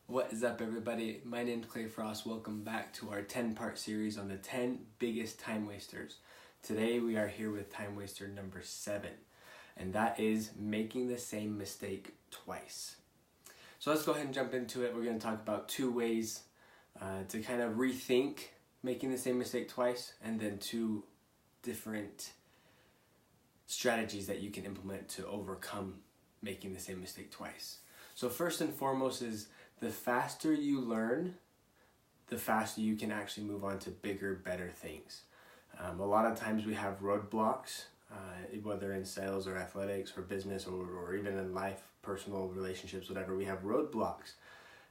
What is up, everybody? My name's Clay Frost. Welcome back to our 10-part series on the 10 biggest time wasters. Today we are here with time waster number 7, and that is making the same mistake twice. So let's go ahead and jump into it. We're going to talk about 2 ways to kind of rethink making the same mistake twice, and then 2 different strategies that you can implement to overcome making the same mistake twice. So first and foremost is the faster you learn, the faster you can actually move on to bigger, better things. A lot of times we have roadblocks, whether in sales or athletics or business or even in life, personal relationships, whatever, we have roadblocks.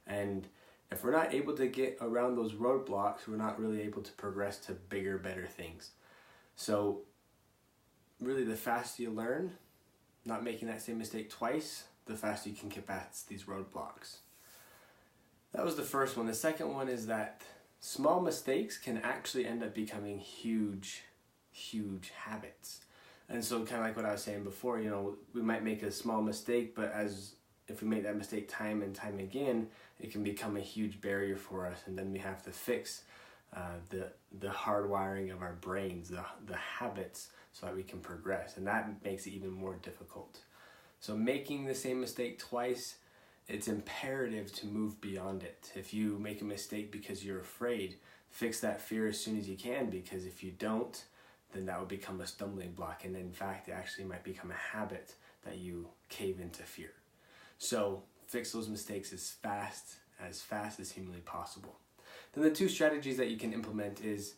And if we're not able to get around those roadblocks, we're not really able to progress to bigger, better things. So really, the faster you learn, not making that same mistake twice, the faster you can get past these roadblocks. That was the first one. The second one is that small mistakes can actually end up becoming huge habits. And so kind of like what I was saying before, we might make a small mistake, but if we make that mistake time and time again, it can become a huge barrier for us, and then we have to fix the hardwiring of our brains, the habits, so that we can progress, and that makes it even more difficult. So making the same mistake twice, it's imperative to move beyond it. If you make a mistake because you're afraid, fix that fear as soon as you can, because if you don't, then that will become a stumbling block, and in fact it actually might become a habit that you cave into fear. So fix those mistakes as fast as humanly possible. Then the 2 strategies that you can implement is,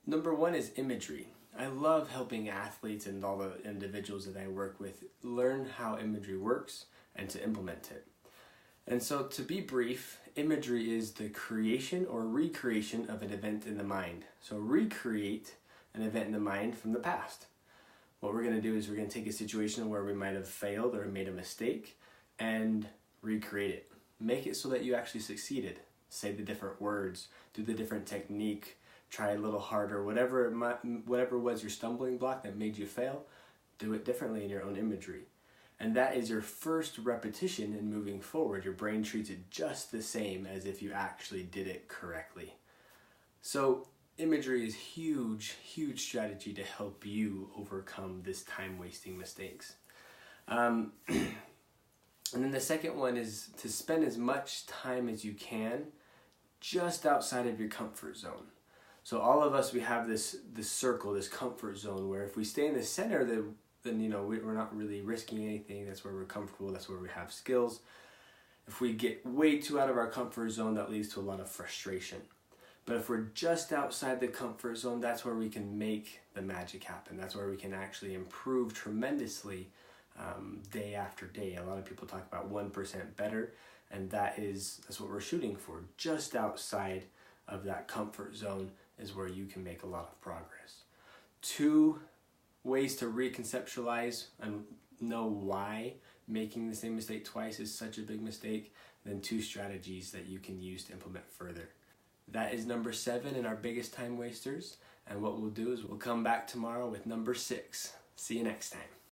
number 1 is imagery. I love helping athletes and all the individuals that I work with learn how imagery works and to implement it. And so, to be brief, imagery is the creation or recreation of an event in the mind. So recreate an event in the mind from the past. What we're going to do is we're going to take a situation where we might have failed or made a mistake and recreate it. Make it so that you actually succeeded. Say the different words, do the different technique, try a little harder, whatever was your stumbling block that made you fail, do it differently in your own imagery. And that is your first repetition in moving forward. Your brain treats it just the same as if you actually did it correctly. So imagery is huge strategy to help you overcome this time-wasting mistakes. And then the second one is to spend as much time as you can just outside of your comfort zone. So all of us, we have this circle, this comfort zone, where if we stay in the center, then we're not really risking anything. That's where we're comfortable. That's where we have skills. If we get way too out of our comfort zone, that leads to a lot of frustration. But if we're just outside the comfort zone, that's where we can make the magic happen. That's where we can actually improve tremendously day after day. A lot of people talk about 1% better, and that's what we're shooting for. Just outside of that comfort zone is where you can make a lot of progress. 2 ways to reconceptualize and know why making the same mistake twice is such a big mistake, then 2 strategies that you can use to implement further. That is number 7 in our biggest time wasters, and what we'll do is we'll come back tomorrow with number 6. See you next time.